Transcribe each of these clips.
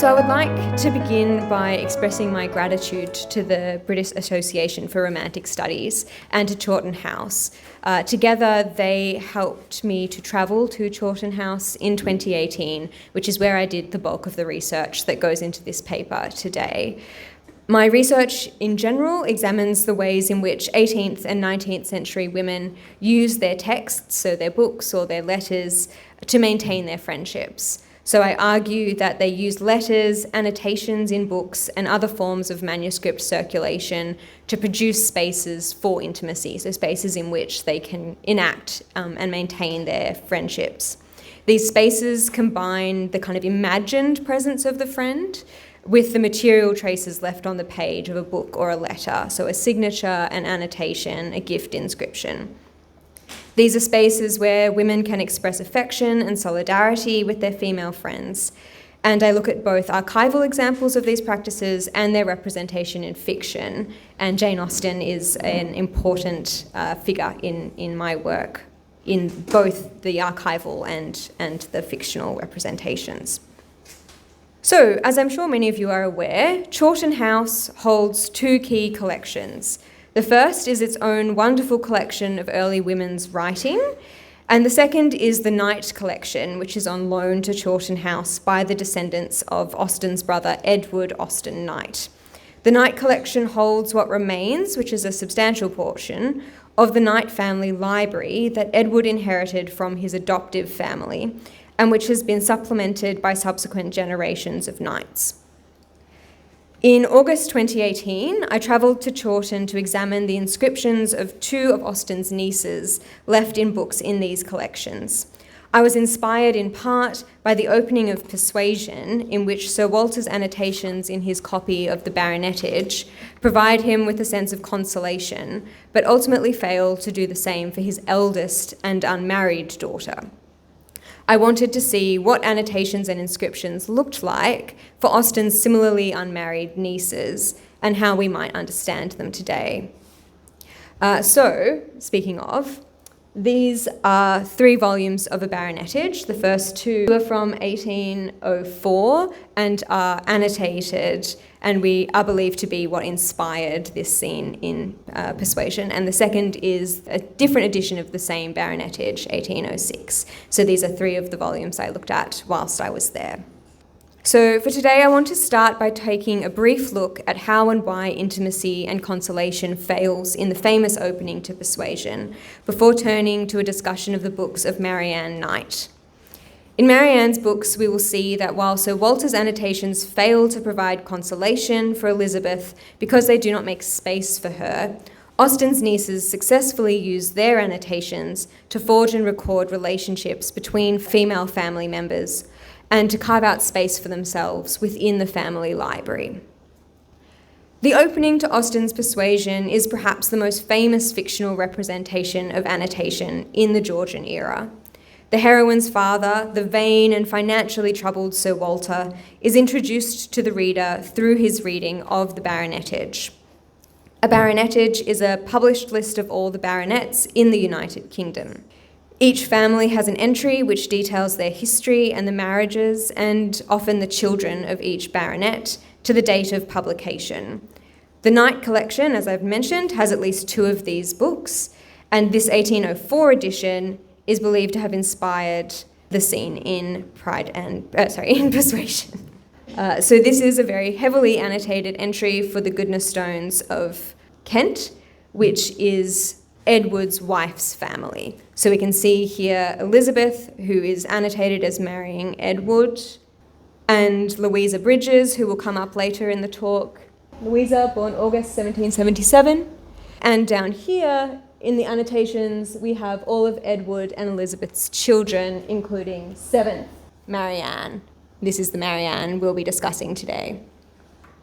So I would like to begin by expressing my gratitude to the British Association for Romantic Studies and to Chawton House. Together they helped me to travel to Chawton House in 2018, which is where I did the bulk of the research that goes into this paper today. My research in general examines the ways in which 18th and 19th century women use their texts, so their books or their letters, to maintain their friendships. So I argue that they use letters, annotations in books, and other forms of manuscript circulation to produce spaces for intimacy, so spaces in which they can enact and maintain their friendships. These spaces combine the kind of imagined presence of the friend with the material traces left on the page of a book or a letter, so a signature, an annotation, a gift inscription. These are spaces where women can express affection and solidarity with their female friends. And I look at both archival examples of these practices and their representation in fiction. And Jane Austen is an important figure in my work, in both the archival and the fictional representations. So, as I'm sure many of you are aware, Chawton House holds two key collections. The first is its own wonderful collection of early women's writing, and the second is the Knight collection, which is on loan to Chawton House by the descendants of Austen's brother Edward Austen-Knight. The Knight collection holds what remains, which is a substantial portion, of the Knight family library that Edward inherited from his adoptive family, and which has been supplemented by subsequent generations of Knights. In August 2018, I travelled to Chawton to examine the inscriptions of two of Austen's nieces left in books in these collections. I was inspired in part by the opening of Persuasion, in which Sir Walter's annotations in his copy of the Baronetage provide him with a sense of consolation, but ultimately fail to do the same for his eldest and unmarried daughter. I wanted to see what annotations and inscriptions looked like for Austen's similarly unmarried nieces and how we might understand them today. So, speaking of, these are 3 volumes of a Baronetage. The first 2 are from 1804 and are annotated, and we are believed to be what inspired this scene in Persuasion. And the second is a different edition of the same Baronetage, 1806. So these are 3 of the volumes I looked at whilst I was there. So for today, I want to start by taking a brief look at how and why intimacy and consolation fails in the famous opening to Persuasion, before turning to a discussion of the books of Marianne Knight. In Marianne's books, we will see that while Sir Walter's annotations fail to provide consolation for Elizabeth because they do not make space for her, Austen's nieces successfully use their annotations to forge and record relationships between female family members and to carve out space for themselves within the family library. The opening to Austen's Persuasion is perhaps the most famous fictional representation of annotation in the Georgian era. The heroine's father, the vain and financially troubled Sir Walter, is introduced to the reader through his reading of the Baronetage. A Baronetage is a published list of all the baronets in the United Kingdom. Each family has an entry which details their history and the marriages and often the children of each baronet to the date of publication. The Knight collection, as I've mentioned, has at least 2 of these books, and this 1804 edition is believed to have inspired the scene in Persuasion. So this is a very heavily annotated entry for the Goodnestone of Kent, which is Edward's wife's family. So we can see here Elizabeth, who is annotated as marrying Edward, and Louisa Bridges, who will come up later in the talk. Louisa, born August 1777. And down here in the annotations, we have all of Edward and Elizabeth's children, including 7th Marianne. This is the Marianne we'll be discussing today.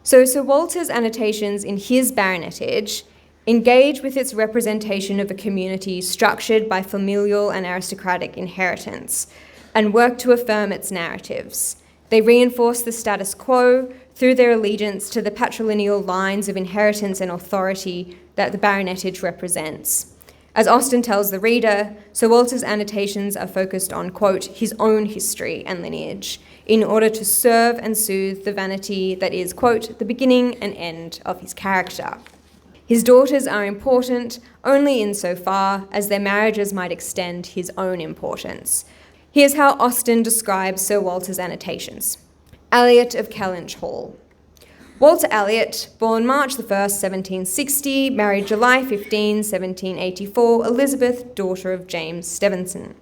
So Sir Walter's annotations in his baronetage engage with its representation of a community structured by familial and aristocratic inheritance, and work to affirm its narratives. They reinforce the status quo through their allegiance to the patrilineal lines of inheritance and authority that the baronetage represents. As Austen tells the reader, Sir Walter's annotations are focused on, quote, his own history and lineage, in order to serve and soothe the vanity that is, quote, the beginning and end of his character. His daughters are important only insofar as their marriages might extend his own importance. Here's how Austen describes Sir Walter's annotations. Eliot of Kellynch Hall. Walter Eliot, born March 1st, 1760, married July 15, 1784, Elizabeth, daughter of James Stevenson,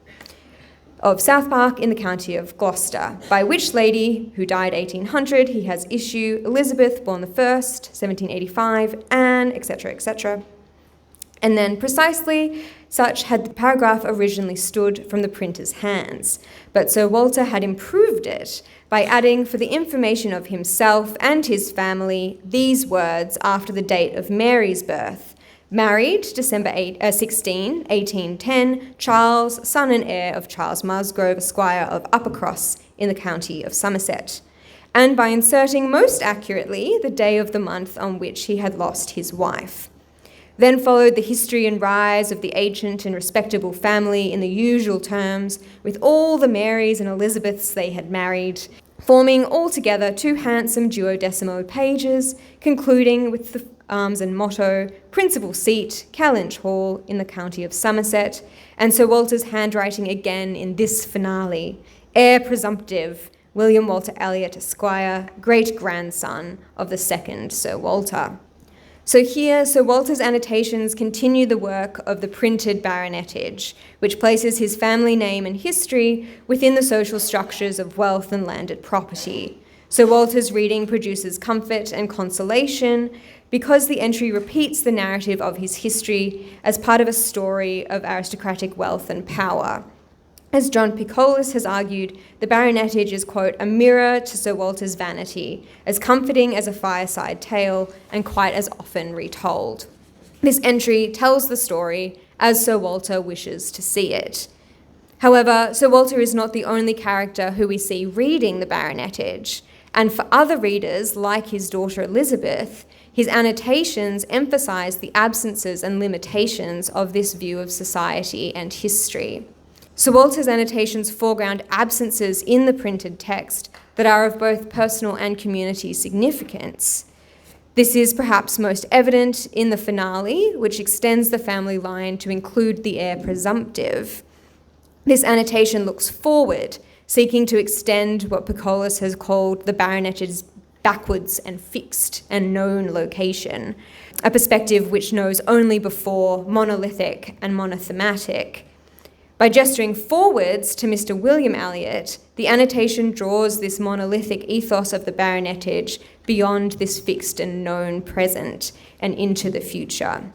of South Park in the county of Gloucester, by which lady, who died 1800, he has issue, Elizabeth, born the 1st, 1785, Anne, etc., etc. And then precisely such had the paragraph originally stood from the printer's hands, but Sir Walter had improved it by adding, for the information of himself and his family, these words after the date of Mary's birth: married December 16, 1810, Charles, son and heir of Charles Musgrove, Esquire of Uppercross in the county of Somerset, and by inserting most accurately the day of the month on which he had lost his wife. Then followed the history and rise of the ancient and respectable family in the usual terms, with all the Marys and Elizabeths they had married, forming altogether 2 handsome duodecimo pages, concluding with the arms and motto, principal seat, Kellynch Hall, in the county of Somerset, and Sir Walter's handwriting again in this finale: heir presumptive, William Walter Eliot, Esquire, great-grandson of the second Sir Walter. So here, Sir Walter's annotations continue the work of the printed baronetage, which places his family name and history within the social structures of wealth and landed property. Sir Walter's reading produces comfort and consolation because the entry repeats the narrative of his history as part of a story of aristocratic wealth and power. As John Picolis has argued, the baronetage is, quote, a mirror to Sir Walter's vanity, as comforting as a fireside tale and quite as often retold. This entry tells the story as Sir Walter wishes to see it. However, Sir Walter is not the only character who we see reading the baronetage, and for other readers, like his daughter Elizabeth, his annotations emphasize the absences and limitations of this view of society and history. Sir Walter's annotations foreground absences in the printed text that are of both personal and community significance. This is perhaps most evident in the finale, which extends the family line to include the heir presumptive. This annotation looks forward, seeking to extend what Picolis has called the baronetage's backwards and fixed and known location, a perspective which knows only before monolithic and monothematic. By gesturing forwards to Mr. William Eliot, the annotation draws this monolithic ethos of the baronetage beyond this fixed and known present and into the future.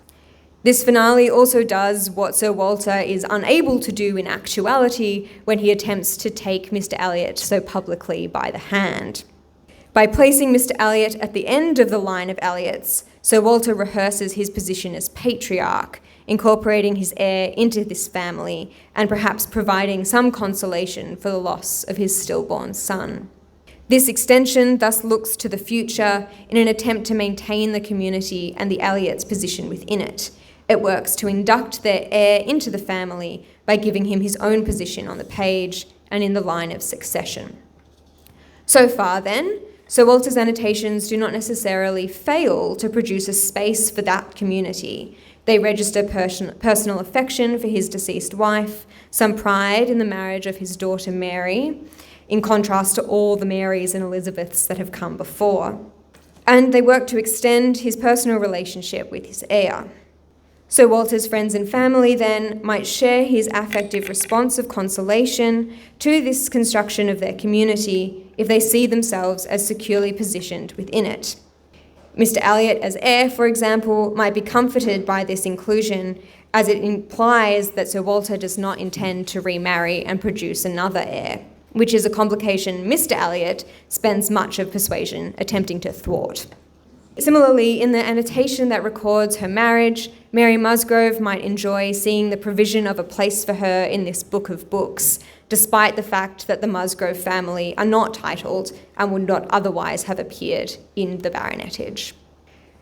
This finale also does what Sir Walter is unable to do in actuality when he attempts to take Mr. Eliot so publicly by the hand. By placing Mr. Eliot at the end of the line of Eliots, Sir Walter rehearses his position as patriarch, incorporating his heir into this family and perhaps providing some consolation for the loss of his stillborn son. This extension thus looks to the future in an attempt to maintain the community and the Eliots' position within it. It works to induct their heir into the family by giving him his own position on the page and in the line of succession. So far, then, Sir Walter's annotations do not necessarily fail to produce a space for that community. They register personal affection for his deceased wife, some pride in the marriage of his daughter Mary, in contrast to all the Marys and Elizabeths that have come before. And they work to extend his personal relationship with his heir. Sir Walter's friends and family, then, might share his affective response of consolation to this construction of their community if they see themselves as securely positioned within it. Mr. Eliot as heir, for example, might be comforted by this inclusion, as it implies that Sir Walter does not intend to remarry and produce another heir, which is a complication Mr. Eliot spends much of persuasion attempting to thwart. Similarly, in the annotation that records her marriage, Mary Musgrove might enjoy seeing the provision of a place for her in this book of books, despite the fact that the Musgrove family are not titled and would not otherwise have appeared in the baronetage.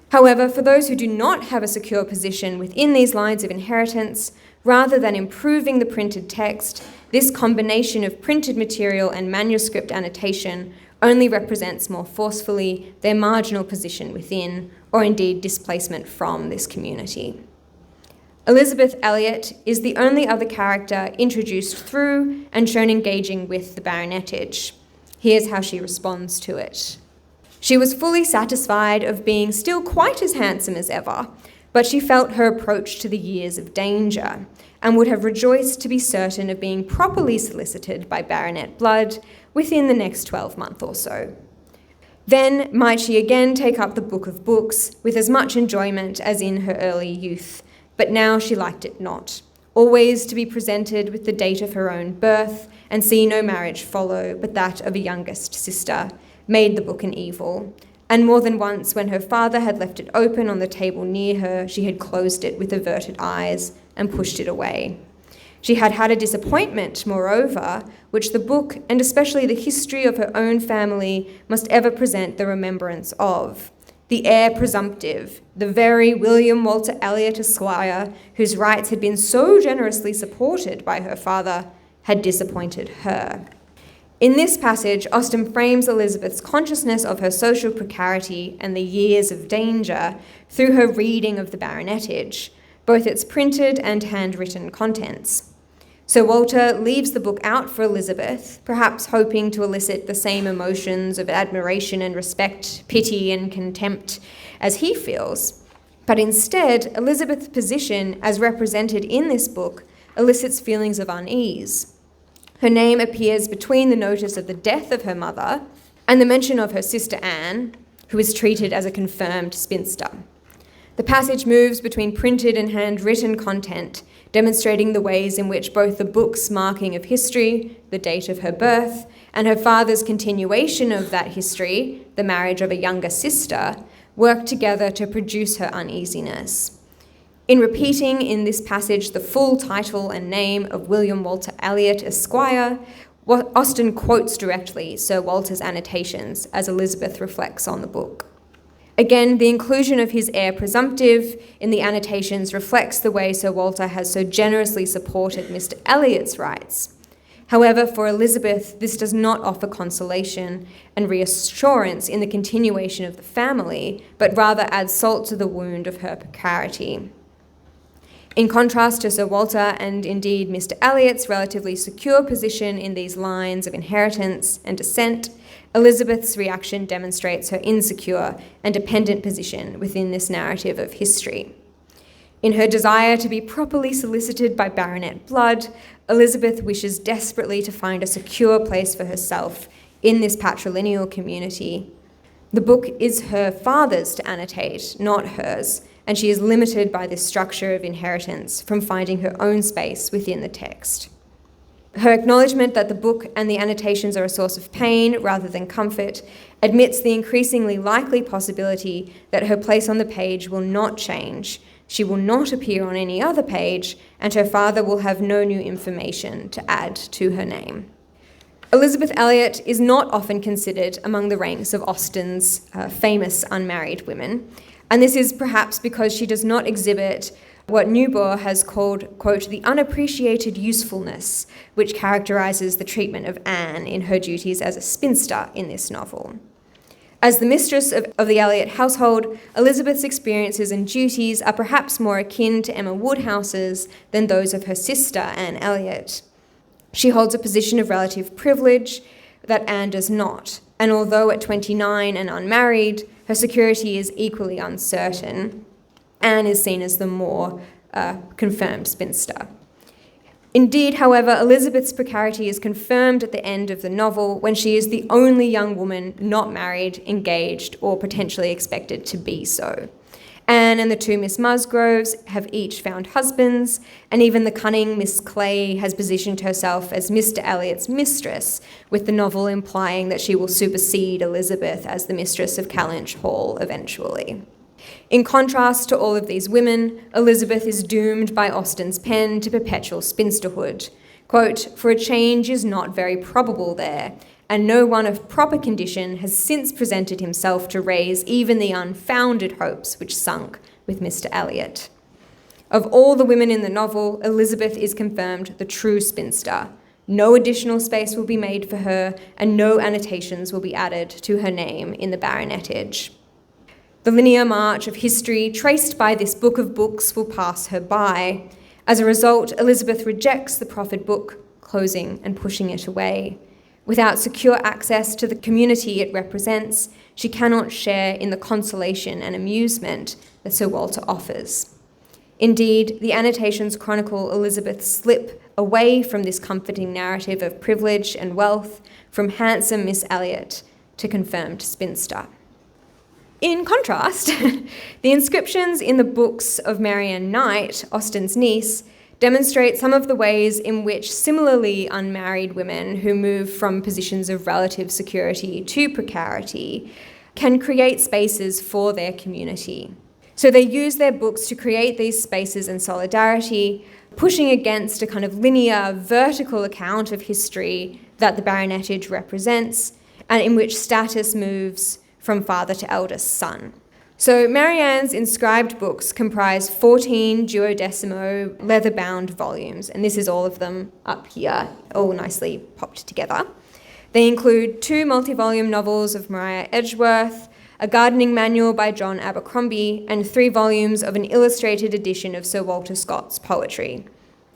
However, for those who do not have a secure position within these lines of inheritance, rather than improving the printed text, this combination of printed material and manuscript annotation only represents more forcefully their marginal position within, or indeed displacement from, this community. Elizabeth Elliot is the only other character introduced through and shown engaging with the baronetage. Here's how she responds to it. She was fully satisfied of being still quite as handsome as ever, but she felt her approach to the years of danger, and would have rejoiced to be certain of being properly solicited by baronet blood within the next 12 months or so. Then might she again take up the book of books with as much enjoyment as in her early youth, but now she liked it not, always to be presented with the date of her own birth, and see no marriage follow but that of a youngest sister, made the book an evil, and more than once when her father had left it open on the table near her, she had closed it with averted eyes and pushed it away. She had had a disappointment, moreover, which the book, and especially the history of her own family, must ever present the remembrance of. The heir presumptive, the very William Walter Elliot Esquire, whose rights had been so generously supported by her father, had disappointed her. In this passage, Austen frames Elizabeth's consciousness of her social precarity and the years of danger through her reading of the baronetage, both its printed and handwritten contents. Sir Walter leaves the book out for Elizabeth, perhaps hoping to elicit the same emotions of admiration and respect, pity and contempt as he feels. But instead, Elizabeth's position, as represented in this book, elicits feelings of unease. Her name appears between the notice of the death of her mother and the mention of her sister Anne, who is treated as a confirmed spinster. The passage moves between printed and handwritten content, demonstrating the ways in which both the book's marking of history, the date of her birth, and her father's continuation of that history, the marriage of a younger sister, work together to produce her uneasiness. In repeating in this passage the full title and name of William Walter Elliot Esquire, Austen quotes directly Sir Walter's annotations as Elizabeth reflects on the book. Again, the inclusion of his heir presumptive in the annotations reflects the way Sir Walter has so generously supported Mr. Elliot's rights. However, for Elizabeth, this does not offer consolation and reassurance in the continuation of the family, but rather adds salt to the wound of her precarity. In contrast to Sir Walter and indeed Mr. Elliot's relatively secure position in these lines of inheritance and descent, Elizabeth's reaction demonstrates her insecure and dependent position within this narrative of history. In her desire to be properly solicited by baronet blood, Elizabeth wishes desperately to find a secure place for herself in this patrilineal community. The book is her father's to annotate, not hers, and she is limited by this structure of inheritance from finding her own space within the text. Her acknowledgement that the book and the annotations are a source of pain rather than comfort admits the increasingly likely possibility that her place on the page will not change, she will not appear on any other page, and her father will have no new information to add to her name. Elizabeth Elliot is not often considered among the ranks of Austen's famous unmarried women, and this is perhaps because she does not exhibit what Neubauer has called, quote, the unappreciated usefulness which characterises the treatment of Anne in her duties as a spinster in this novel. As the mistress of the Elliot household, Elizabeth's experiences and duties are perhaps more akin to Emma Woodhouse's than those of her sister, Anne Elliot. She holds a position of relative privilege that Anne does not, and although at 29 and unmarried, her security is equally uncertain, Anne is seen as the more confirmed spinster. Indeed, however, Elizabeth's precarity is confirmed at the end of the novel when she is the only young woman not married, engaged, or potentially expected to be so. Anne and the two Miss Musgroves have each found husbands, and even the cunning Miss Clay has positioned herself as Mr. Elliot's mistress, with the novel implying that she will supersede Elizabeth as the mistress of Kellynch Hall eventually. In contrast to all of these women, Elizabeth is doomed by Austen's pen to perpetual spinsterhood. Quote, for a change is not very probable there, and no one of proper condition has since presented himself to raise even the unfounded hopes which sunk with Mr. Elliot. Of all the women in the novel, Elizabeth is confirmed the true spinster. No additional space will be made for her, and no annotations will be added to her name in the baronetage. The linear march of history traced by this book of books will pass her by. As a result, Elizabeth rejects the proffered book, closing and pushing it away. Without secure access to the community it represents, she cannot share in the consolation and amusement that Sir Walter offers. Indeed, the annotations chronicle Elizabeth's slip away from this comforting narrative of privilege and wealth, from handsome Miss Elliot to confirmed spinster. In contrast, the inscriptions in the books of Marianne Knight, Austen's niece, demonstrate some of the ways in which similarly unmarried women who move from positions of relative security to precarity can create spaces for their community. So they use their books to create these spaces and solidarity, pushing against a kind of linear, vertical account of history that the baronetage represents, and in which status moves from father to eldest son. So Marianne's inscribed books comprise 14 duodecimo leather-bound volumes, and this is all of them up here, all nicely popped together. They include 2 multi-volume novels of Maria Edgeworth, a gardening manual by John Abercrombie, and 3 volumes of an illustrated edition of Sir Walter Scott's poetry.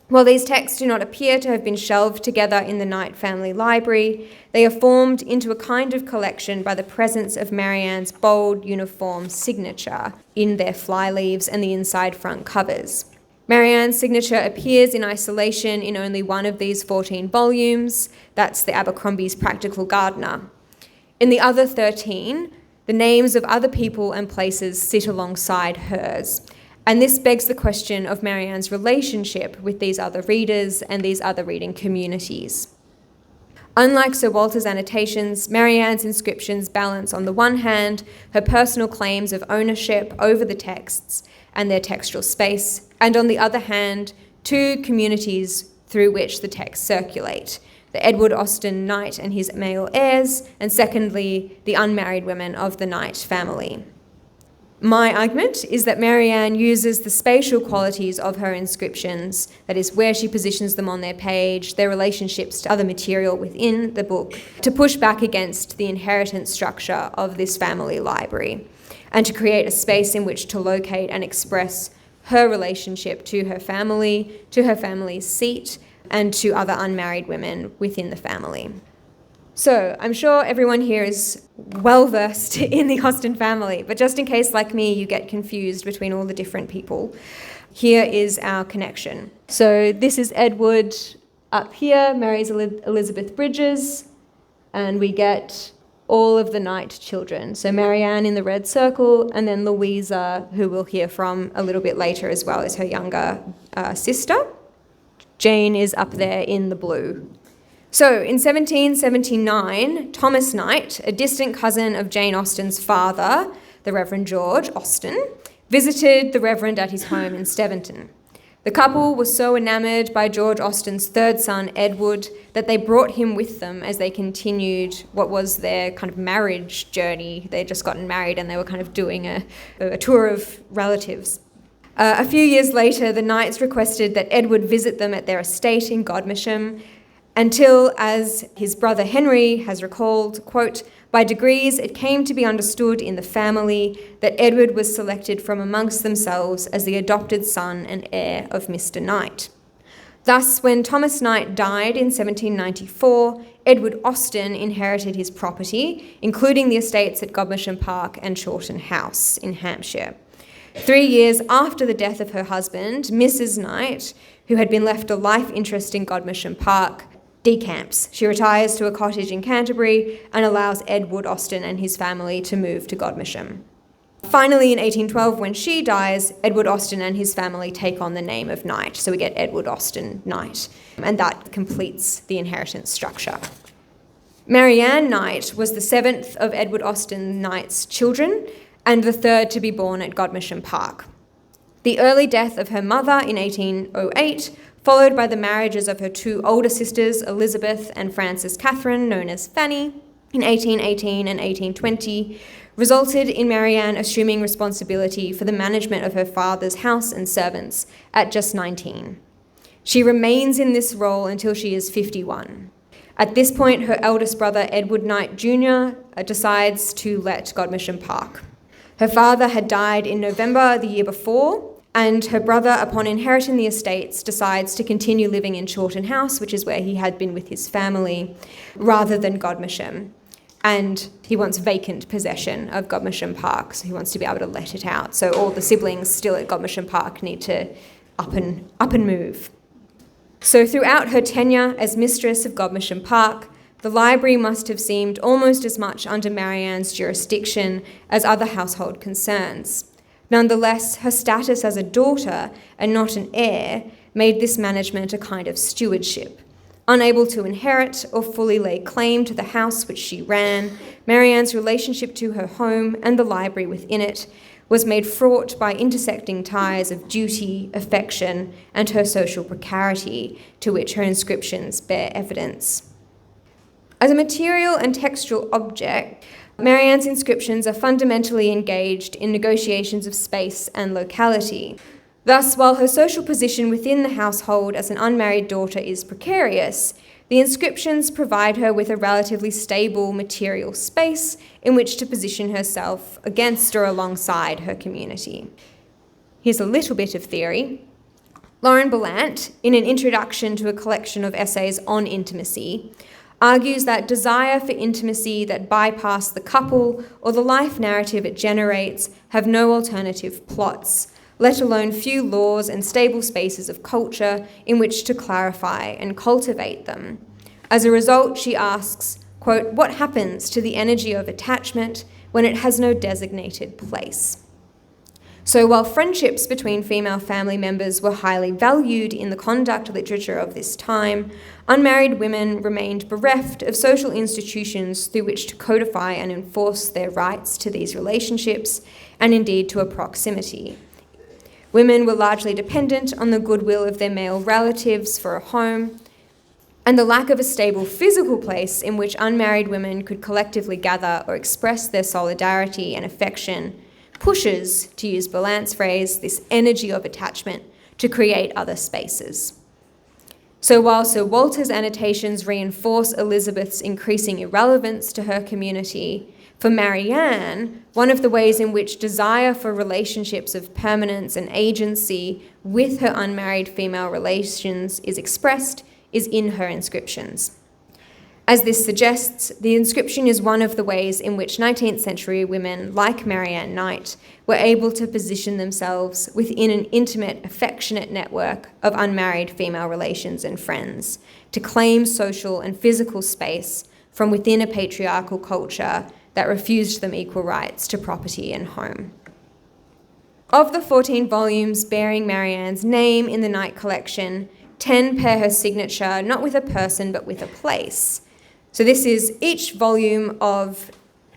While these texts do not appear to have been shelved together in the Knight family library, they are formed into a kind of collection by the presence of Marianne's bold, uniform signature in their flyleaves and the inside front covers. Marianne's signature appears in isolation in only one of these 14 volumes. That's the Abercrombie's Practical Gardener. In the other 13, the names of other people and places sit alongside hers. And this begs the question of Marianne's relationship with these other readers and these other reading communities. Unlike Sir Walter's annotations, Marianne's inscriptions balance, on the one hand, her personal claims of ownership over the texts and their textual space, and on the other hand, 2 communities through which the texts circulate: the Edward Austen-Knight and his male heirs, and secondly, the unmarried women of the Knight family. My argument is that Marianne uses the spatial qualities of her inscriptions, that is, where she positions them on their page, their relationships to other material within the book, to push back against the inheritance structure of this family library, and to create a space in which to locate and express her relationship to her family's seat, and to other unmarried women within the family. So I'm sure everyone here is well versed in the Austen family, but just in case, like me, you get confused between all the different people, here is our connection. So this is Edward up here, marries Elizabeth Bridges, and we get all of the Knight children. So Marianne in the red circle, and then Louisa, who we'll hear from a little bit later as well, is her younger sister. Jane is up there in the blue. So in 1779, Thomas Knight, a distant cousin of Jane Austen's father, the Reverend George Austen, visited the Reverend at his home in Steventon. The couple was so enamoured by George Austen's 3rd son, Edward, that they brought him with them as they continued what was their kind of marriage journey. They'd just gotten married and they were kind of doing a tour of relatives. A few years later, the Knights requested that Edward visit them at their estate in Godmersham, until, as his brother Henry has recalled, quote, "By degrees it came to be understood in the family that Edward was selected from amongst themselves as the adopted son and heir of Mr. Knight." Thus, when Thomas Knight died in 1794, Edward Austen inherited his property, including the estates at Godmersham Park and Chawton House in Hampshire. 3 years after the death of her husband, Mrs. Knight, who had been left a life interest in Godmersham Park, decamps. She retires to a cottage in Canterbury and allows Edward Austen and his family to move to Godmersham. Finally, in 1812, when she dies, Edward Austen and his family take on the name of Knight. So we get Edward Austen Knight, and that completes the inheritance structure. Marianne Knight was the 7th of Edward Austen Knight's children and the 3rd to be born at Godmersham Park. The early death of her mother in 1808 followed by the marriages of her two older sisters, Elizabeth and Frances Catherine, known as Fanny, in 1818 and 1820, resulted in Marianne assuming responsibility for the management of her father's house and servants at just 19. She remains in this role until she is 51. At this point, her eldest brother, Edward Knight Jr., decides to let Godmersham Park. Her father had died in November the year before, and her brother, upon inheriting the estates, decides to continue living in Chawton House, which is where he had been with his family, rather than Godmersham. And he wants vacant possession of Godmersham Park, so he wants to be able to let it out. So all the siblings still at Godmersham Park need to up and move. So throughout her tenure as mistress of Godmersham Park, the library must have seemed almost as much under Marianne's jurisdiction as other household concerns. Nonetheless, her status as a daughter and not an heir made this management a kind of stewardship. Unable to inherit or fully lay claim to the house which she ran, Marianne's relationship to her home and the library within it was made fraught by intersecting ties of duty, affection, and her social precarity, to which her inscriptions bear evidence. As a material and textual object, Marianne's inscriptions are fundamentally engaged in negotiations of space and locality. Thus, while her social position within the household as an unmarried daughter is precarious, the inscriptions provide her with a relatively stable material space in which to position herself against or alongside her community. Here's a little bit of theory. Lauren Ballant, in an introduction to a collection of essays on intimacy, argues that desire for intimacy that bypass the couple or the life narrative it generates have no alternative plots, let alone few laws and stable spaces of culture in which to clarify and cultivate them. As a result, she asks, quote, "What happens to the energy of attachment when it has no designated place?" So while friendships between female family members were highly valued in the conduct literature of this time, unmarried women remained bereft of social institutions through which to codify and enforce their rights to these relationships, and indeed to a proximity. Women were largely dependent on the goodwill of their male relatives for a home, and the lack of a stable physical place in which unmarried women could collectively gather or express their solidarity and affection pushes, to use Ballant's phrase, this energy of attachment to create other spaces. So while Sir Walter's annotations reinforce Elizabeth's increasing irrelevance to her community, for Marianne, one of the ways in which desire for relationships of permanence and agency with her unmarried female relations is expressed is in her inscriptions. As this suggests, the inscription is one of the ways in which 19th century women like Marianne Knight were able to position themselves within an intimate, affectionate network of unmarried female relations and friends, to claim social and physical space from within a patriarchal culture that refused them equal rights to property and home. Of the 14 volumes bearing Marianne's name in the Knight collection, 10 pair her signature not with a person but with a place. So this is each volume of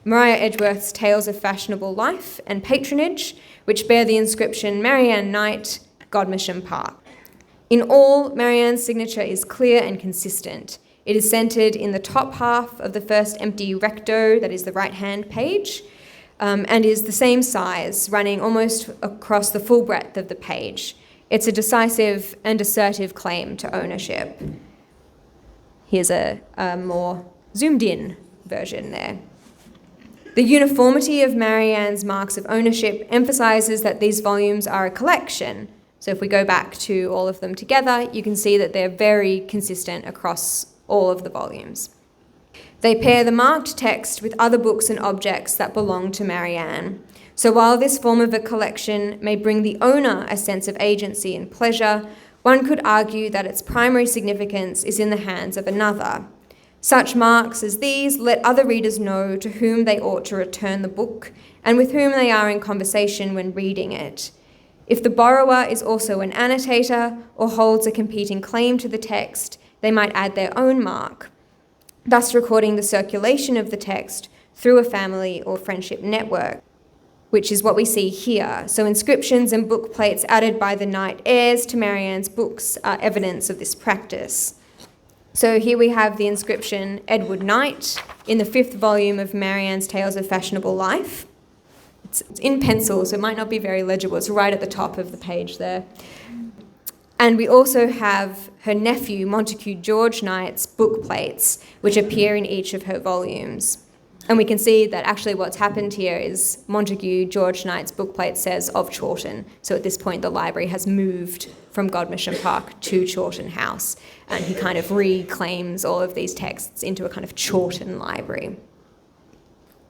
Maria Edgeworth's Tales of Fashionable Life and Patronage, which bear the inscription Marianne Knight, Godmersham Park. In all, Marianne's signature is clear and consistent. It is centred in the top half of the first empty recto, that is the right-hand page, and is the same size, running almost across the full breadth of the page. It's a decisive and assertive claim to ownership. Here's a more zoomed-in version there. The uniformity of Marianne's marks of ownership emphasises that these volumes are a collection. So if we go back to all of them together, you can see that they're very consistent across all of the volumes. They pair the marked text with other books and objects that belong to Marianne. So while this form of a collection may bring the owner a sense of agency and pleasure, one could argue that its primary significance is in the hands of another. Such marks as these let other readers know to whom they ought to return the book and with whom they are in conversation when reading it. If the borrower is also an annotator or holds a competing claim to the text, they might add their own mark, thus recording the circulation of the text through a family or friendship network. which is what we see here. So inscriptions and book plates added by the Knight heirs to Marianne's books are evidence of this practice. So here we have the inscription Edward Knight in the 5th volume of Marianne's Tales of Fashionable Life. It's in pencil, so it might not be very legible. It's right at the top of the page there. And we also have her nephew, Montague George Knight's book plates, which appear in each of her volumes. And we can see that actually what's happened here is Montague George Knight's bookplate says of Chawton. So at this point, the library has moved from Godmersham Park to Chawton House, and he kind of reclaims all of these texts into a kind of Chawton library.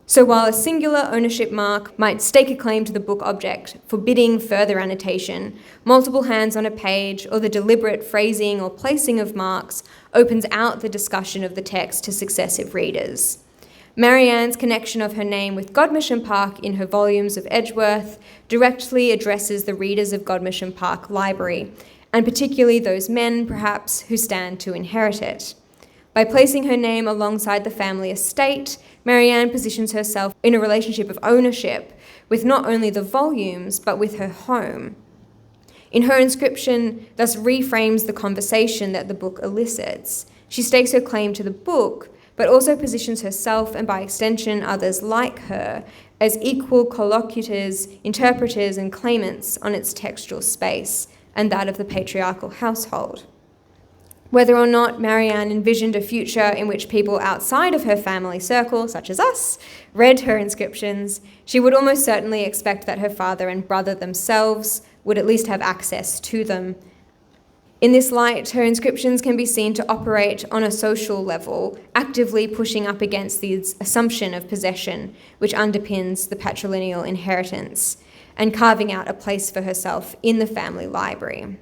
So while a singular ownership mark might stake a claim to the book object, forbidding further annotation, multiple hands on a page or the deliberate phrasing or placing of marks opens out the discussion of the text to successive readers. Marianne's connection of her name with Godmersham Park in her volumes of Edgeworth directly addresses the readers of Godmersham Park Library, and particularly those men, perhaps, who stand to inherit it. By placing her name alongside the family estate, Marianne positions herself in a relationship of ownership with not only the volumes, but with her home. In her inscription, thus reframes the conversation that the book elicits. She stakes her claim to the book, but also positions herself, and by extension others like her, as equal collocutors, interpreters, and claimants on its textual space, and that of the patriarchal household. Whether or not Marianne envisioned a future in which people outside of her family circle, such as us, read her inscriptions, she would almost certainly expect that her father and brother themselves would at least have access to them. In this light, her inscriptions can be seen to operate on a social level, actively pushing up against the assumption of possession, which underpins the patrilineal inheritance, and carving out a place for herself in the family library.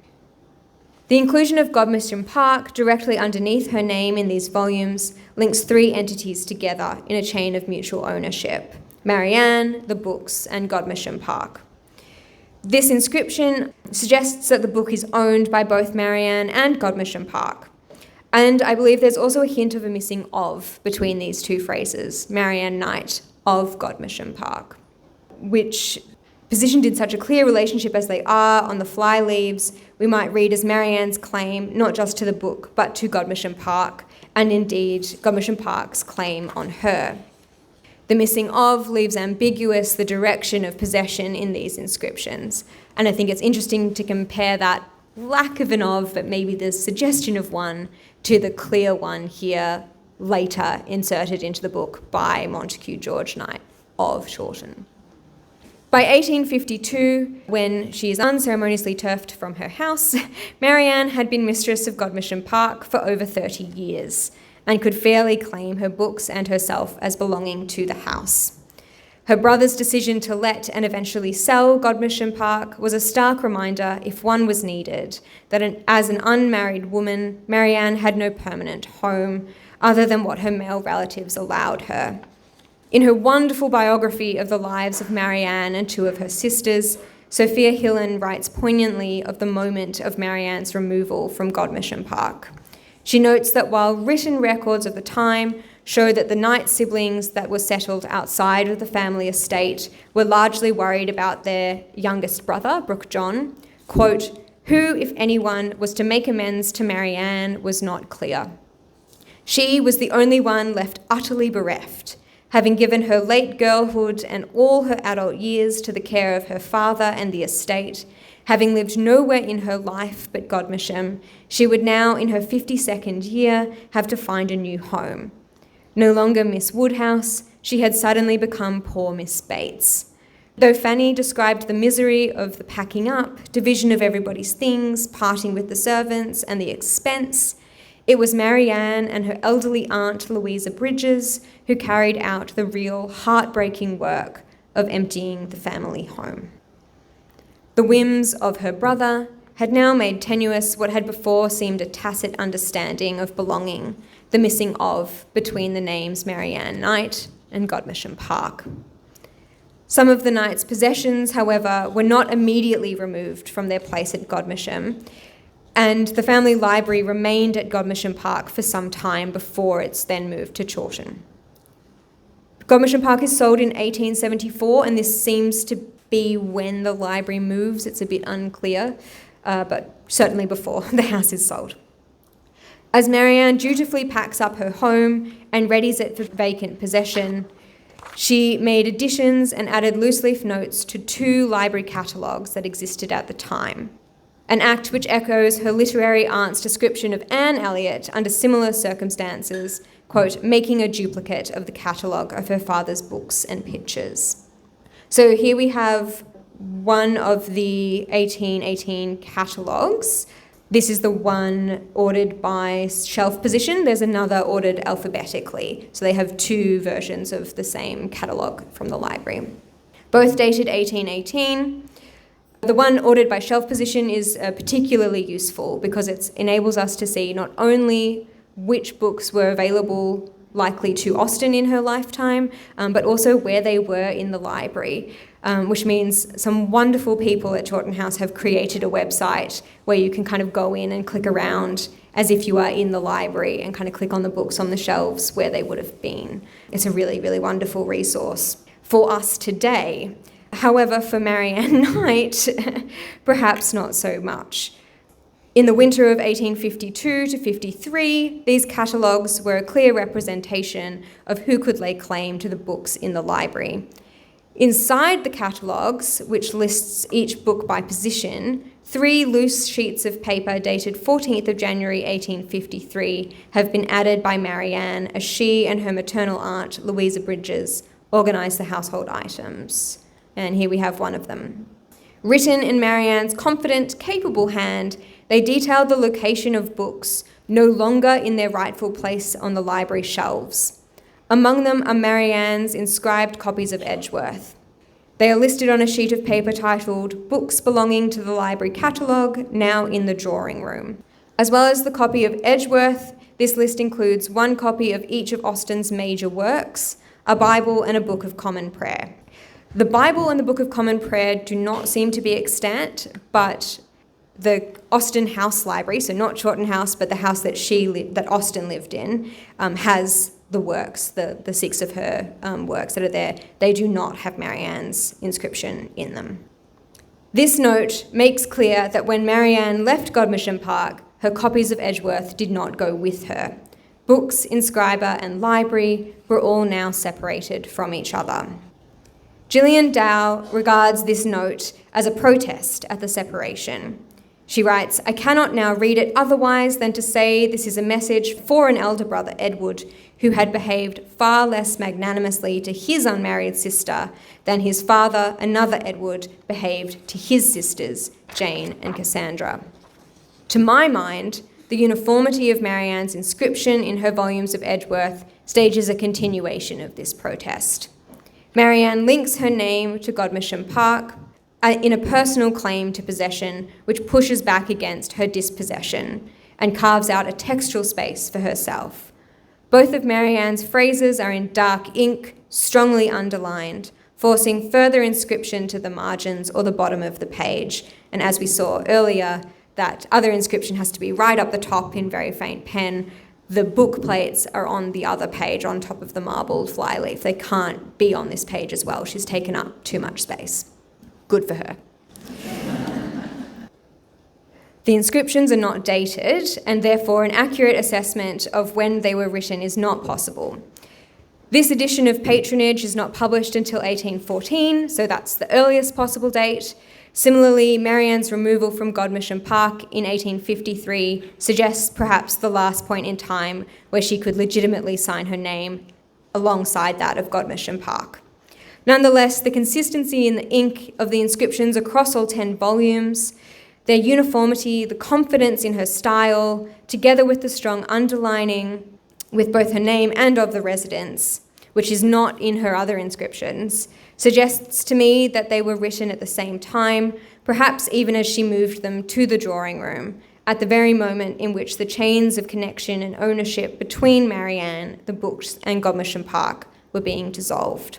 The inclusion of Godmersham Park directly underneath her name in these volumes links 3 entities together in a chain of mutual ownership: Marianne, the books, and Godmersham Park. This inscription suggests that the book is owned by both Marianne and Godmersham Park. And I believe there's also a hint of a missing of between these two phrases, Marianne Knight of Godmersham Park, which, positioned in such a clear relationship as they are on the fly leaves, we might read as Marianne's claim not just to the book, but to Godmersham Park, and indeed Godmersham Park's claim on her. The missing of leaves ambiguous the direction of possession in these inscriptions. And I think it's interesting to compare that lack of an of, but maybe the suggestion of one, to the clear one here later inserted into the book by Montague George Knight of Chawton. By 1852, when she is unceremoniously turfed from her house, Marianne had been mistress of Godmersham Park for over 30 years, and could fairly claim her books and herself as belonging to the house. Her brother's decision to let and eventually sell Godmersham Park was a stark reminder, if one was needed, that as an unmarried woman, Marianne had no permanent home other than what her male relatives allowed her. In her wonderful biography of the lives of Marianne and 2 of her sisters, Sophia Hillen writes poignantly of the moment of Marianne's removal from Godmersham Park. She notes that while written records of the time show that the Knight siblings that were settled outside of the family estate were largely worried about their youngest brother, Brooke John, quote, who, if anyone, was to make amends to Marianne was not clear. She was the only one left utterly bereft, having given her late girlhood and all her adult years to the care of her father and the estate. Having lived nowhere in her life but Godmersham, she would now, in her 52nd year, have to find a new home. No longer Miss Woodhouse, she had suddenly become poor Miss Bates. Though Fanny described the misery of the packing up, division of everybody's things, parting with the servants, and the expense, it was Marianne and her elderly aunt Louisa Bridges who carried out the real heartbreaking work of emptying the family home. The whims of her brother had now made tenuous what had before seemed a tacit understanding of belonging, the missing of between the names Marianne Knight and Godmersham Park. Some of the Knight's possessions, however, were not immediately removed from their place at Godmersham, and the family library remained at Godmersham Park for some time before it's then moved to Chawton. Godmersham Park is sold in 1874, and this seems to be when the library moves. It's a bit unclear, but certainly before the house is sold. As Marianne dutifully packs up her home and readies it for vacant possession, she made additions and added loose leaf notes to 2 library catalogues that existed at the time, an act which echoes her literary aunt's description of Anne Elliot under similar circumstances, quote, making a duplicate of the catalogue of her father's books and pictures. So here we have one of the 1818 catalogues. This is the one ordered by shelf position. There's another ordered alphabetically. So they have 2 versions of the same catalogue from the library. Both dated 1818. The one ordered by shelf position is particularly useful because it enables us to see not only which books were available likely to Austen in her lifetime, but also where they were in the library, which means some wonderful people at Chawton House have created a website where you can kind of go in and click around as if you are in the library and kind of click on the books on the shelves where they would have been. It's a really, really wonderful resource for us today. However, for Marianne Knight, perhaps not so much. In the winter of 1852 to 53, these catalogues were a clear representation of who could lay claim to the books in the library. Inside the catalogues, which lists each book by position, 3 loose sheets of paper dated 14th of January 1853 have been added by Marianne as she and her maternal aunt, Louisa Bridges, organised the household items. And here we have one of them. Written in Marianne's confident, capable hand, they detailed the location of books no longer in their rightful place on the library shelves. Among them are Marianne's inscribed copies of Edgeworth. They are listed on a sheet of paper titled Books Belonging to the Library Catalogue, now in the drawing room. As well as the copy of Edgeworth, this list includes 1 copy of each of Austen's major works, a Bible and a Book of Common Prayer. The Bible and the Book of Common Prayer do not seem to be extant, but the Austen House Library, so not Chawton House, but the house that Austen lived in, has the works, the 6 of her works that are there. They do not have Marianne's inscription in them. This note makes clear that when Marianne left Godmersham Park, her copies of Edgeworth did not go with her. Books, inscriber, and library were all now separated from each other. Gillian Dow regards this note as a protest at the separation. She writes, I cannot now read it otherwise than to say this is a message for an elder brother, Edward, who had behaved far less magnanimously to his unmarried sister than his father, another Edward, behaved to his sisters, Jane and Cassandra. To my mind, the uniformity of Marianne's inscription in her volumes of Edgeworth stages a continuation of this protest. Marianne links her name to Godmersham Park in a personal claim to possession which pushes back against her dispossession and carves out a textual space for herself. Both of Marianne's phrases are in dark ink, strongly underlined, forcing further inscription to the margins or the bottom of the page. And as we saw earlier, that other inscription has to be right up the top in very faint pen. The book plates are on the other page on top of the marbled flyleaf. They can't be on this page as well. She's taken up too much space. Good for her. The inscriptions are not dated, and therefore an accurate assessment of when they were written is not possible. This edition of Patronage is not published until 1814, so that's the earliest possible date. Similarly, Marianne's removal from Godmersham Park in 1853 suggests perhaps the last point in time where she could legitimately sign her name alongside that of Godmersham Park. Nonetheless, the consistency in the ink of the inscriptions across all 10 volumes, their uniformity, the confidence in her style, together with the strong underlining with both her name and of the residence, which is not in her other inscriptions, suggests to me that they were written at the same time, perhaps even as she moved them to the drawing room, at the very moment in which the chains of connection and ownership between Marianne, the books, and Godmersham Park were being dissolved.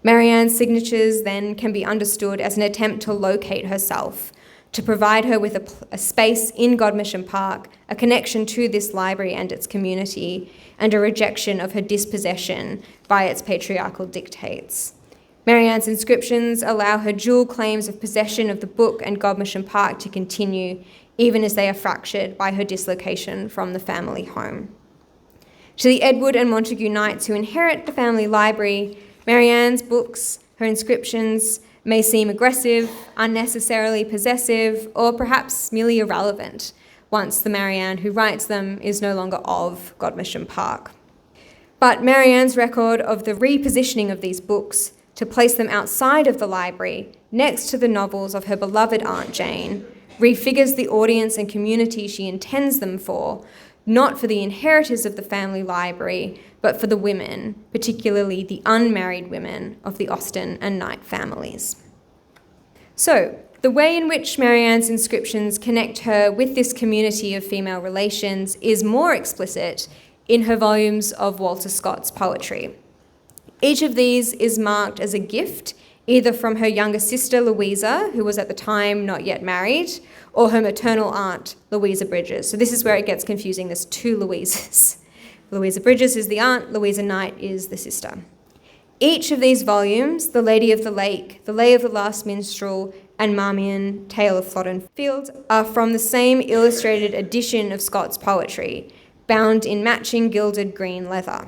Marianne's signatures then can be understood as an attempt to locate herself, to provide her with a space in Godmersham Park, a connection to this library and its community, and a rejection of her dispossession by its patriarchal dictates. Marianne's inscriptions allow her dual claims of possession of the book and Godmersham Park to continue, even as they are fractured by her dislocation from the family home. To the Edward and Montague Knights who inherit the family library, Marianne's books, her inscriptions, may seem aggressive, unnecessarily possessive, or perhaps merely irrelevant once the Marianne who writes them is no longer of Godmersham Park. But Marianne's record of the repositioning of these books to place them outside of the library, next to the novels of her beloved Aunt Jane, refigures the audience and community she intends them for, not for the inheritors of the family library, but for the women, particularly the unmarried women of the Austen and Knight families. So, the way in which Marianne's inscriptions connect her with this community of female relations is more explicit in her volumes of Walter Scott's poetry. Each of these is marked as a gift, either from her younger sister Louisa, who was at the time not yet married, or her maternal aunt, Louisa Bridges. So this is where it gets confusing. There's two Louisas. Louisa Bridges is the aunt, Louisa Knight is the sister. Each of these volumes, The Lady of the Lake, The Lay of the Last Minstrel, and Marmion, Tale of Flodden Field, are from the same illustrated edition of Scott's poetry, bound in matching gilded green leather.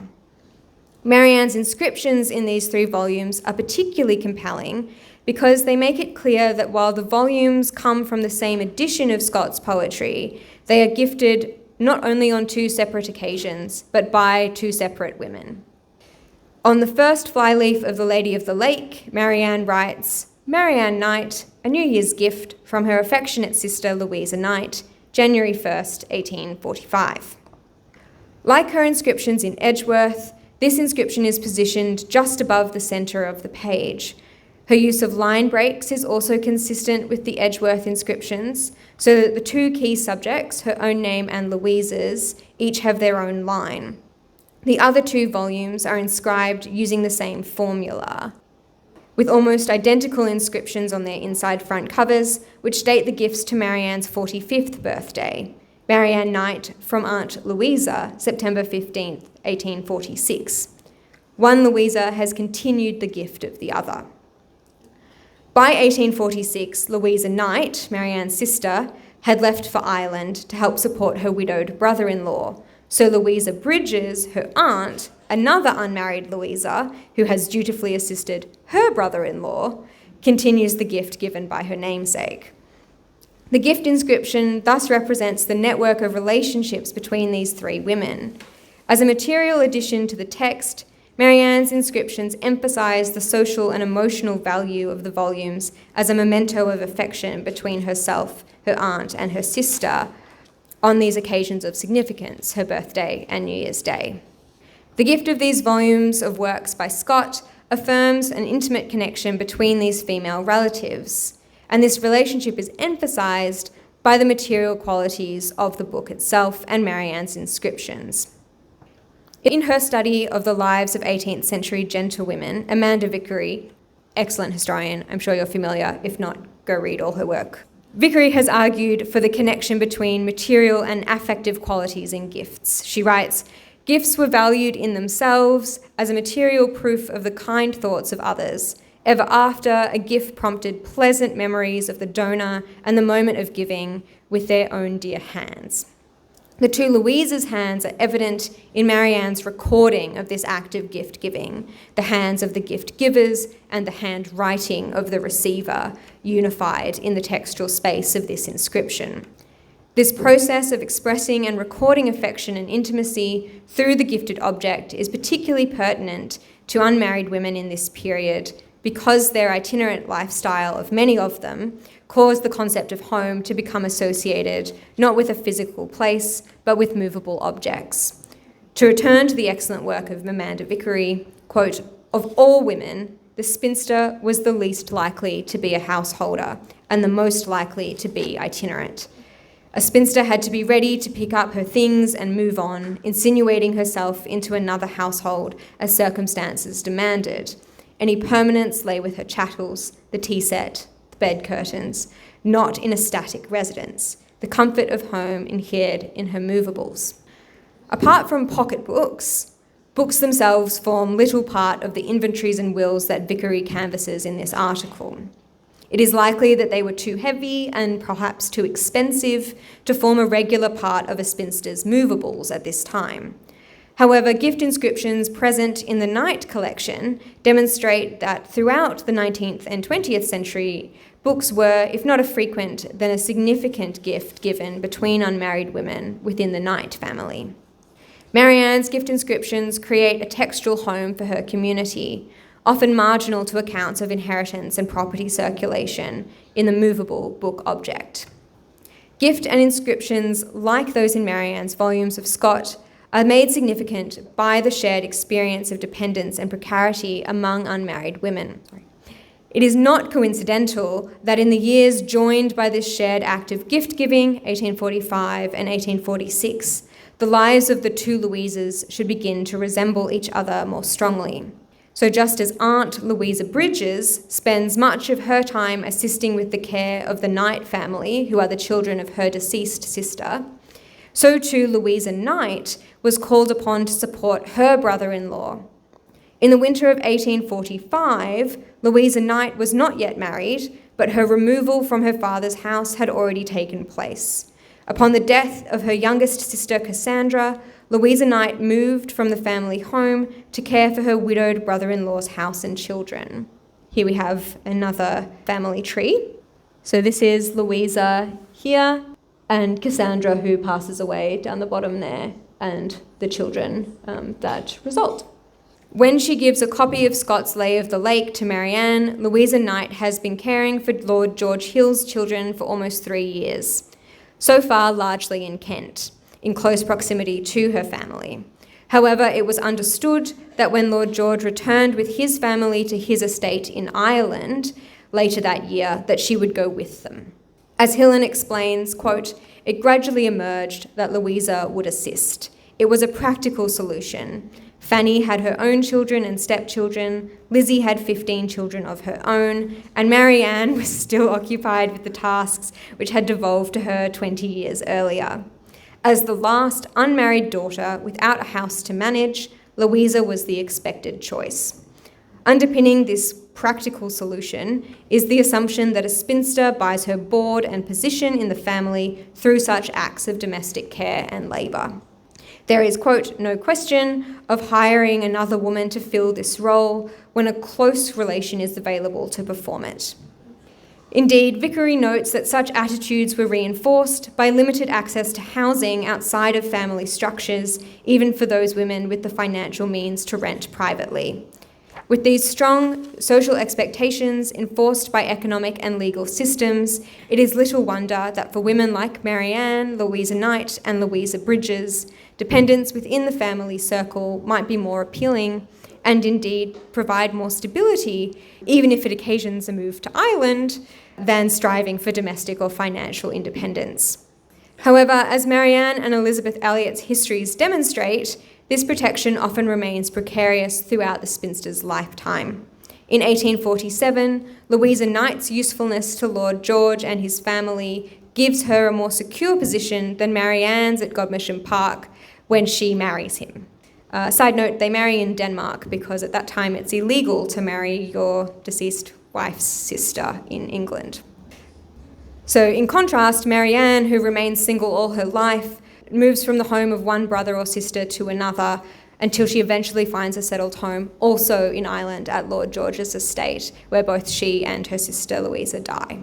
Marianne's inscriptions in these three volumes are particularly compelling because they make it clear that while the volumes come from the same edition of Scott's poetry, they are gifted not only on two separate occasions, but by two separate women. On the first flyleaf of The Lady of the Lake, Marianne writes, "Marianne Knight, a New Year's gift from her affectionate sister Louisa Knight, January 1st, 1845. Like her inscriptions in Edgeworth, this inscription is positioned just above the centre of the page. Her use of line breaks is also consistent with the Edgeworth inscriptions, so that the two key subjects, her own name and Louisa's, each have their own line. The other two volumes are inscribed using the same formula, with almost identical inscriptions on their inside front covers, which date the gifts to Marianne's 45th birthday. Marianne Knight from Aunt Louisa, September 15th, 1846. One Louisa has continued the gift of the other. By 1846, Louisa Knight, Marianne's sister, had left for Ireland to help support her widowed brother-in-law. So Louisa Bridges, her aunt, another unmarried Louisa, who has dutifully assisted her brother-in-law, continues the gift given by her namesake. The gift inscription thus represents the network of relationships between these three women. As a material addition to the text, Marianne's inscriptions emphasise the social and emotional value of the volumes as a memento of affection between herself, her aunt, and her sister on these occasions of significance, her birthday and New Year's Day. The gift of these volumes of works by Scott affirms an intimate connection between these female relatives, and this relationship is emphasised by the material qualities of the book itself and Marianne's inscriptions. In her study of the lives of 18th century gentlewomen, Amanda Vickery, excellent historian, I'm sure you're familiar, if not, go read all her work. Vickery has argued for the connection between material and affective qualities in gifts. She writes, "Gifts were valued in themselves as a material proof of the kind thoughts of others. Ever after, a gift prompted pleasant memories of the donor and the moment of giving with their own dear hands." The two Louisa's hands are evident in Marianne's recording of this act of gift giving, the hands of the gift givers and the handwriting of the receiver, unified in the textual space of this inscription. This process of expressing and recording affection and intimacy through the gifted object is particularly pertinent to unmarried women in this period because their itinerant lifestyle of many of them caused the concept of home to become associated not with a physical place, but with movable objects. To return to the excellent work of Amanda Vickery, quote, "Of all women, the spinster was the least likely to be a householder and the most likely to be itinerant. A spinster had to be ready to pick up her things and move on, insinuating herself into another household as circumstances demanded. Any permanence lay with her chattels, the tea set, the bed curtains. not in a static residence, the comfort of home inhered in her movables. Apart from pocketbooks, books themselves form little part of the inventories and wills that Vicary canvasses in this article. It is likely that they were too heavy and perhaps too expensive to form a regular part of a spinster's movables at this time. However, gift inscriptions present in the Knight collection demonstrate that throughout the 19th and 20th century, books were, if not a frequent, then a significant gift given between unmarried women within the Knight family. Marianne's gift inscriptions create a textual home for her community, often marginal to accounts of inheritance and property circulation in the movable book object. Gift and inscriptions, like those in Marianne's volumes of Scott, are made significant by the shared experience of dependence and precarity among unmarried women. It is not coincidental that in the years joined by this shared act of gift-giving, 1845 and 1846, the lives of the two Louises should begin to resemble each other more strongly. So just as Aunt Louisa Bridges spends much of her time assisting with the care of the Knight family, who are the children of her deceased sister, so too Louisa Knight was called upon to support her brother-in-law. In the winter of 1845, Louisa Knight was not yet married, but her removal from her father's house had already taken place. Upon the death of her youngest sister Cassandra, Louisa Knight moved from the family home to care for her widowed brother-in-law's house and children. Here we have another family tree. So this is Louisa here, and Cassandra, who passes away down the bottom there, and the children that result. When she gives a copy of Scott's Lay of the Lake to Marianne, Louisa Knight has been caring for Lord George Hill's children for almost 3 years, so far largely in Kent, in close proximity to her family. However, it was understood that when Lord George returned with his family to his estate in Ireland later that year, that she would go with them. As Hillen explains, quote, "It gradually emerged that Louisa would assist. It was a practical solution. Fanny had her own children and stepchildren, Lizzie had 15 children of her own, and Marianne was still occupied with the tasks which had devolved to her 20 years earlier. As the last unmarried daughter without a house to manage, Louisa was the expected choice." Underpinning this practical solution is the assumption that a spinster buys her board and position in the family through such acts of domestic care and labour. There is, quote, "no question of hiring another woman to fill this role when a close relation is available to perform it." Indeed, Vicary notes that such attitudes were reinforced by limited access to housing outside of family structures, even for those women with the financial means to rent privately. With these strong social expectations enforced by economic and legal systems, it is little wonder that for women like Marianne, Louisa Knight, and Louisa Bridges, dependence within the family circle might be more appealing and indeed provide more stability, even if it occasions a move to Ireland, than striving for domestic or financial independence. However, as Marianne and Elizabeth Elliot's histories demonstrate, this protection often remains precarious throughout the spinster's lifetime. In 1847, Louisa Knight's usefulness to Lord George and his family gives her a more secure position than Marianne's at Godmersham Park when she marries him. Side note, they marry in Denmark because at that time it's illegal to marry your deceased wife's sister in England. So in contrast, Marianne, who remains single all her life, moves from the home of one brother or sister to another until she eventually finds a settled home, also in Ireland at Lord George's estate, where both she and her sister Louisa die.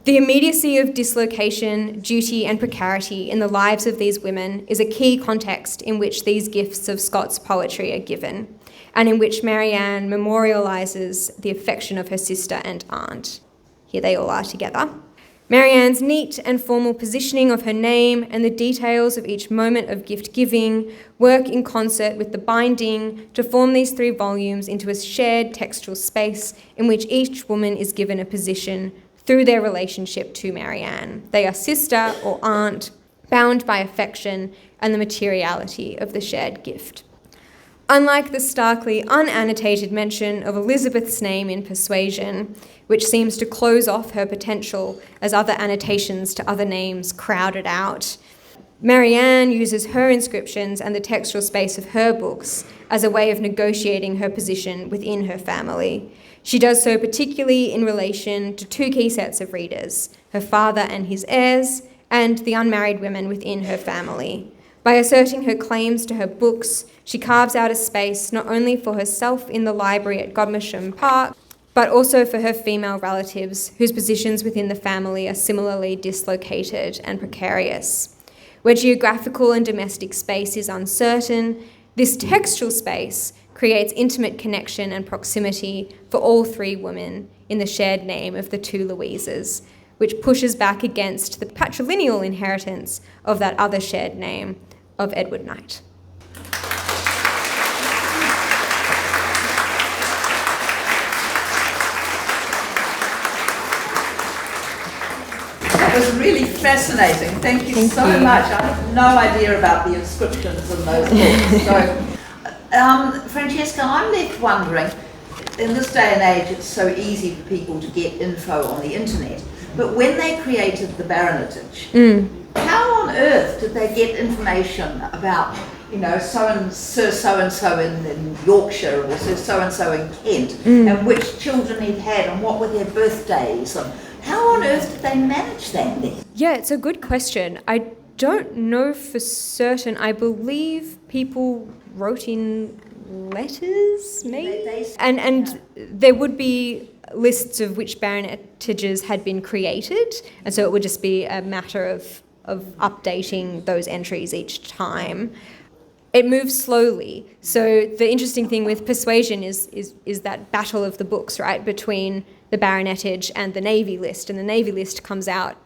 The immediacy of dislocation, duty, and precarity in the lives of these women is a key context in which these gifts of Scots poetry are given, and in which Marianne memorialises the affection of her sister and aunt. Here they all are together. Marianne's neat and formal positioning of her name and the details of each moment of gift-giving work in concert with the binding to form these 3 volumes into a shared textual space in which each woman is given a position through their relationship to Marianne. They are sister or aunt, bound by affection and the materiality of the shared gift. Unlike the starkly unannotated mention of Elizabeth's name in Persuasion, which seems to close off her potential as other annotations to other names crowd it out, Marianne uses her inscriptions and the textual space of her books as a way of negotiating her position within her family. She does so particularly in relation to two key sets of readers, her father and his heirs, and the unmarried women within her family. By asserting her claims to her books, she carves out a space not only for herself in the library at Godmersham Park, but also for her female relatives whose positions within the family are similarly dislocated and precarious. Where geographical and domestic space is uncertain, this textual space creates intimate connection and proximity for all three women in the shared name of the two Louises, which pushes back against the patrilineal inheritance of that other shared name of Edward Knight. That was really fascinating. Thank you so much. I had no idea about the inscriptions in those books. So, Francesca, I'm left wondering, in this day and age it's so easy for people to get info on the internet, but when they created the baronetage, how on earth did they get information about, Sir so-and-so in Yorkshire or Sir so-and-so in Kent, and which children he'd had and what were their birthdays, and how on earth did they manage that then? Yeah, it's a good question. I don't know for certain. I believe people wrote in letters, maybe? And there would be lists of which baronetages had been created, and so it would just be a matter of updating those entries each time. It moves slowly. So the interesting thing with Persuasion is that battle of the books, right, between the baronetage and the navy list, and the navy list comes out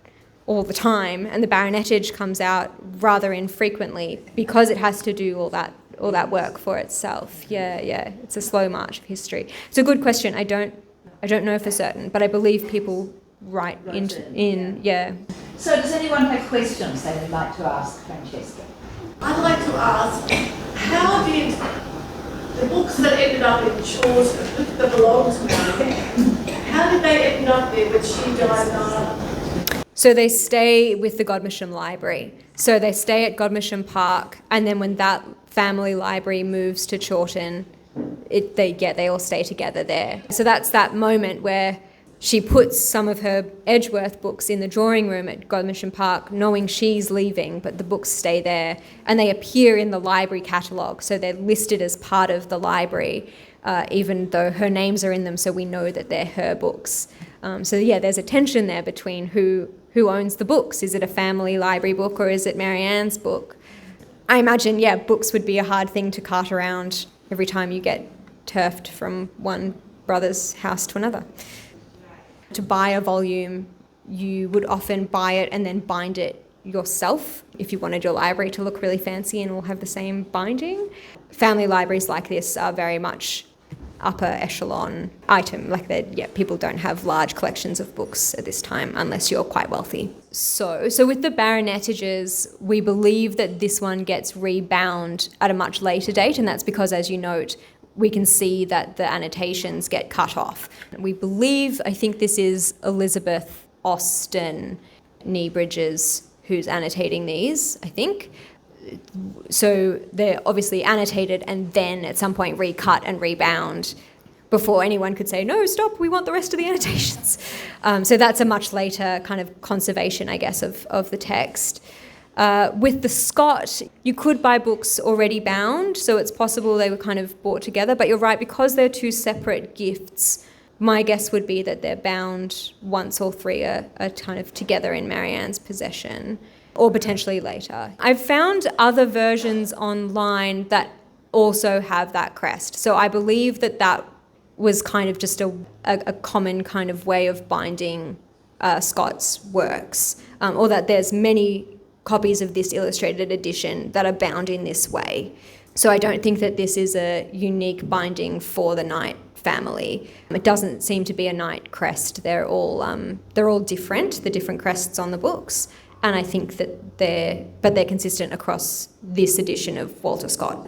all the time, and the baronetage comes out rather infrequently because it has to do all that work for itself. Yeah, it's a slow march of history. It's a good question. I don't know for certain, but I believe people write in. So does anyone have questions they would like to ask Francesca? I'd like to ask, how did the books that ended up in Chawton that belonged to Marianne, how did they end up there when she died in Ireland? So they stay with the Godmersham Library. So they stay at Godmersham Park, and then when that family library moves to Chawton, they all stay together there. So that's that moment where she puts some of her Edgeworth books in the drawing room at Godmersham Park, knowing she's leaving, but the books stay there, and they appear in the library catalogue, so they're listed as part of the library, even though her names are in them, so we know that they're her books. There's a tension there between who owns the books. Is it a family library book, or is it Marianne's book? I imagine, books would be a hard thing to cart around every time you get turfed from one brother's house to another. To buy a volume, you would often buy it and then bind it yourself if you wanted your library to look really fancy and all have the same binding. Family libraries like this are very much upper echelon item, people don't have large collections of books at this time unless you're quite wealthy. So with the baronetages, we believe that this one gets rebound at a much later date, and that's because, as you note, we can see that the annotations get cut off. We believe, I think this is Elizabeth Austen Kneebridges who's annotating these, I think. So they're obviously annotated and then at some point recut and rebound before anyone could say, no, stop, we want the rest of the annotations. So that's a much later kind of conservation, I guess, of the text. With the Scott, you could buy books already bound, so it's possible they were kind of bought together, but you're right, because they're two separate gifts, my guess would be that they're bound once all three are kind of together in Marianne's possession, or potentially later. I've found other versions online that also have that crest, so I believe that was kind of just a common kind of way of binding Scott's works, or that there's many copies of this illustrated edition that are bound in this way. So I don't think that this is a unique binding for the Knight family. It doesn't seem to be a Knight crest. They're all different, the different crests on the books, and I think that they're consistent across this edition of Walter Scott.